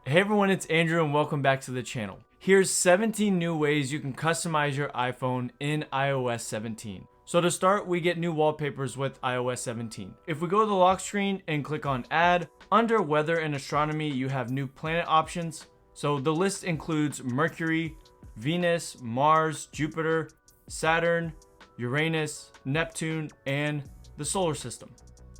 Hey everyone, it's Andrew and welcome back to the channel. Here's 17 new ways you can customize your iPhone in iOS 17. So to start, we get new wallpapers with iOS 17. If we go to the lock screen and click on Add, under Weather and Astronomy, you have new planet options. So the list includes Mercury, Venus, Mars, Jupiter, Saturn, Uranus, Neptune, and the solar system.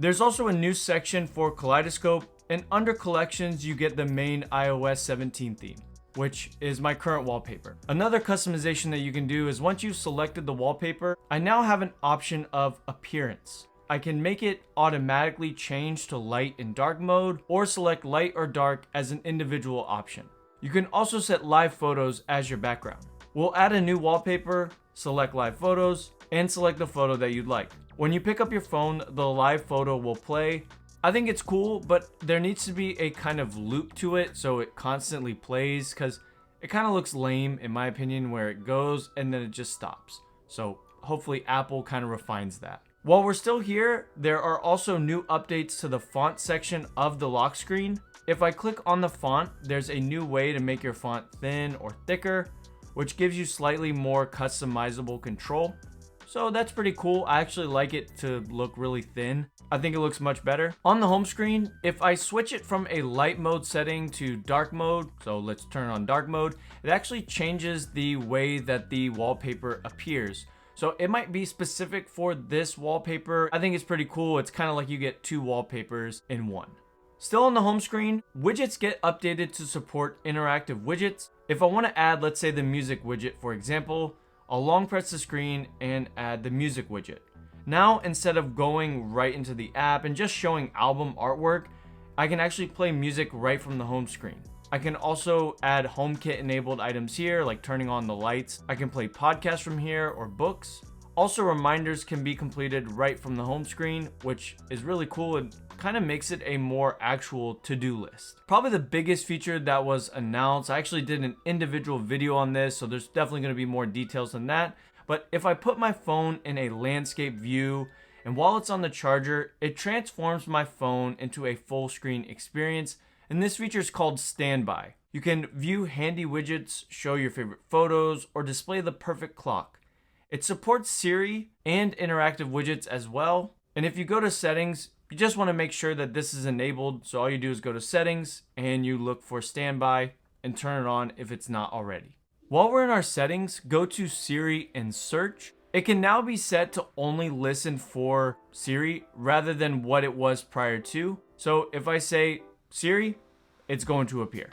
There's also a new section for Kaleidoscope, and under Collections, you get the main iOS 17 theme, which is my current wallpaper. Another customization that you can do is once you've selected the wallpaper, I now have an option of appearance. I can make it automatically change to light and dark mode, or select light or dark as an individual option. You can also set live photos as your background. We'll add a new wallpaper, select live photos, and select the photo that you'd like. When you pick up your phone, the live photo will play. I think it's cool, but there needs to be a kind of loop to it so it constantly plays, because it kind of looks lame in my opinion where it goes and then it just stops. So hopefully Apple kind of refines that. While we're still here, there are also new updates to the font section of the lock screen. If I click on the font, there's a new way to make your font thin or thicker, which gives you slightly more customizable control. So that's pretty cool. I actually like it to look really thin. I think it looks much better. On the home screen, if I switch it from a light mode setting to dark mode, so let's turn on dark mode, it actually changes the way that the wallpaper appears. So it might be specific for this wallpaper. I think it's pretty cool. It's kind of like you get two wallpapers in one. Still on the home screen, widgets get updated to support interactive widgets. If I want to add, let's say the music widget, for example, I'll long press the screen and add the music widget. Now, instead of going right into the app and just showing album artwork, I can actually play music right from the home screen. I can also add HomeKit enabled items here, like turning on the lights. I can play podcasts from here or books. Also, reminders can be completed right from the home screen, which is really cool and kind of makes it a more actual to-do list. Probably the biggest feature that was announced, I actually did an individual video on this, so there's definitely going to be more details than that. But if I put my phone in a landscape view, and while it's on the charger, it transforms my phone into a full screen experience, and this feature is called Standby. You can view handy widgets, show your favorite photos, or display the perfect clock. It supports Siri and interactive widgets as well. And if you go to settings, you just want to make sure that this is enabled. So all you do is go to settings and you look for standby and turn it on if it's not already. While we're in our settings, go to Siri and search. It can now be set to only listen for Siri rather than what it was prior to. So if I say Siri, it's going to appear.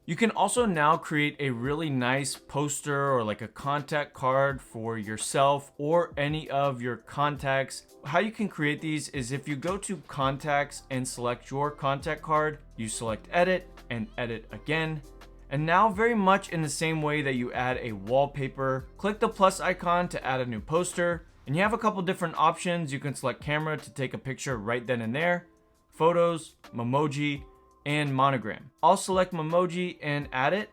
You can also now create a really nice poster or like a contact card for yourself or any of your contacts. How you can create these is if you go to contacts and select your contact card, you select edit and edit again. And now very much in the same way that you add a wallpaper, click the plus icon to add a new poster. And you have a couple different options. You can select camera to take a picture right then and there, photos, Memoji, and monogram. I'll select Memoji and add it.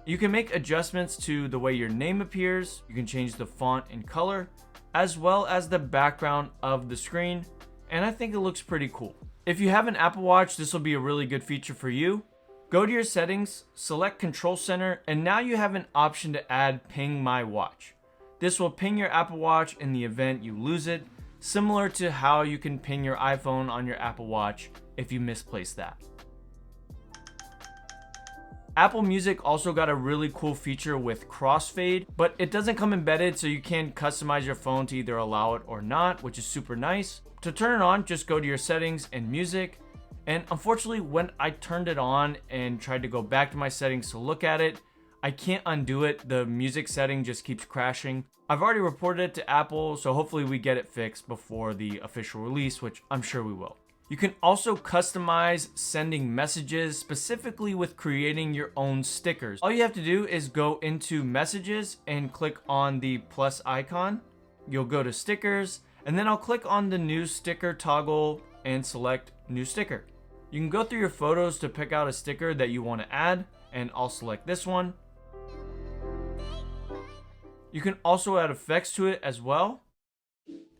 You can make adjustments to the way your name appears. You can change the font and color, as well as the background of the screen. And I think it looks pretty cool. If you have an Apple Watch, this will be a really good feature for you. Go to your settings, select Control Center, and now you have an option to add Ping My Watch. This will ping your Apple Watch in the event you lose it, similar to how you can ping your iPhone on your Apple Watch if you misplace that. Apple Music also got a really cool feature with crossfade, but it doesn't come embedded, so you can customize your phone to either allow it or not, which is super nice. To turn it on, just go to your settings and music. And unfortunately, when I turned it on and tried to go back to my settings to look at it, I can't undo it. The music setting just keeps crashing. I've already reported it to Apple, so hopefully we get it fixed before the official release, which I'm sure we will. You can also customize sending messages, specifically with creating your own stickers. All you have to do is go into messages and click on the plus icon. You'll go to stickers, and then I'll click on the new sticker toggle and select new sticker. You can go through your photos to pick out a sticker that you want to add, and I'll select this one. You can also add effects to it as well.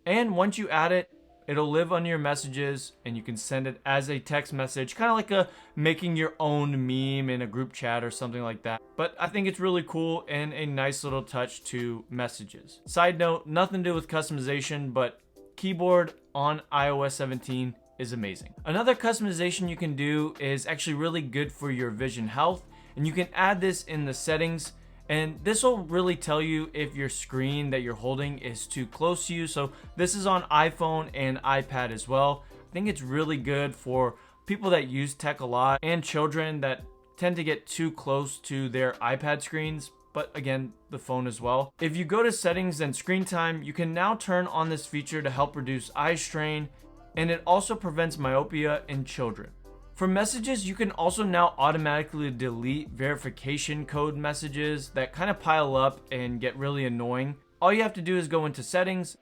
And once you add it, It'll live on your messages and you can send it as a text message, kind of like a making your own meme in a group chat or something like that. But I think it's really cool and a nice little touch to messages. Side note, nothing to do with customization, but keyboard on iOS 17 is amazing. Another customization you can do is actually really good for your vision health, and you can add this in the settings, and this will really tell you if your screen that you're holding is too close to you. So this is on iPhone and iPad as well. I think it's really good for people that use tech a lot and children that tend to get too close to their iPad screens, but again, the phone as well. If you go to settings and screen time, you can now turn on this feature to help reduce eye strain, and it also prevents myopia in children. For messages, you can also now automatically delete verification code messages that kind of pile up and get really annoying. All you have to do is go into settings,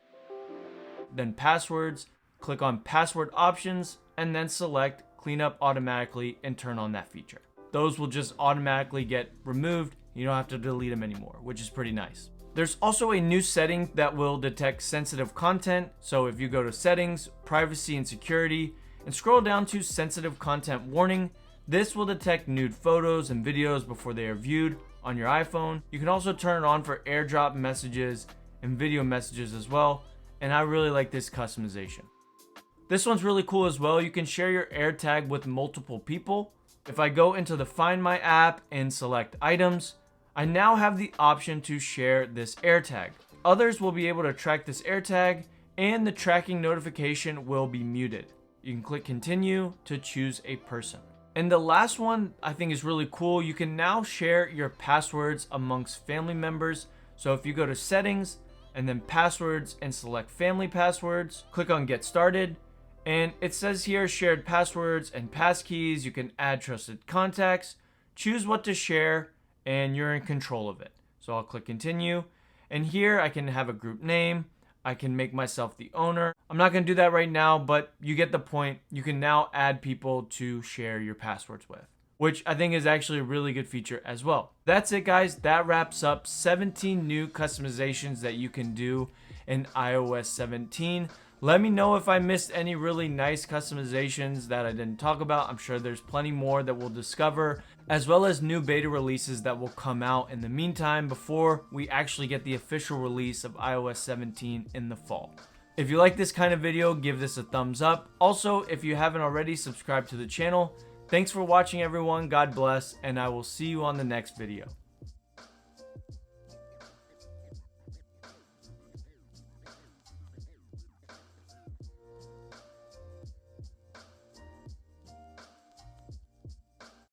then passwords, click on password options, and then select clean up automatically and turn on that feature. Those will just automatically get removed. You don't have to delete them anymore, which is pretty nice. There's also a new setting that will detect sensitive content. So if you go to settings, privacy and security, and scroll down to sensitive content warning, this will detect nude photos and videos before they are viewed on your iPhone. You can also turn it on for airdrop messages and video messages as well. And I really like this customization. This one's really cool as well. You can share your AirTag with multiple people. If I go into the Find My app and select items, I now have the option to share this AirTag. Others will be able to track this AirTag, and the tracking notification will be muted. You can click continue to choose a person. And the last one I think is really cool. You can now share your passwords amongst family members. So if you go to settings and then passwords and select family passwords, click on get started. And it says here shared passwords and passkeys. You can add trusted contacts, choose what to share, and you're in control of it. So I'll click continue. And here I can have a group name. I can make myself the owner. I'm not gonna do that right now, but you get the point. You can now add people to share your passwords with, which I think is actually a really good feature as well. That's it, guys. That wraps up 17 new customizations that you can do in iOS 17. Let me know if I missed any really nice customizations that I didn't talk about. I'm sure there's plenty more that we'll discover, as well as new beta releases that will come out in the meantime before we actually get the official release of iOS 17 in the fall. If you like this kind of video, give this a thumbs up. Also, if you haven't already, subscribe to the channel. Thanks for watching, everyone. God bless, and I will see you on the next video.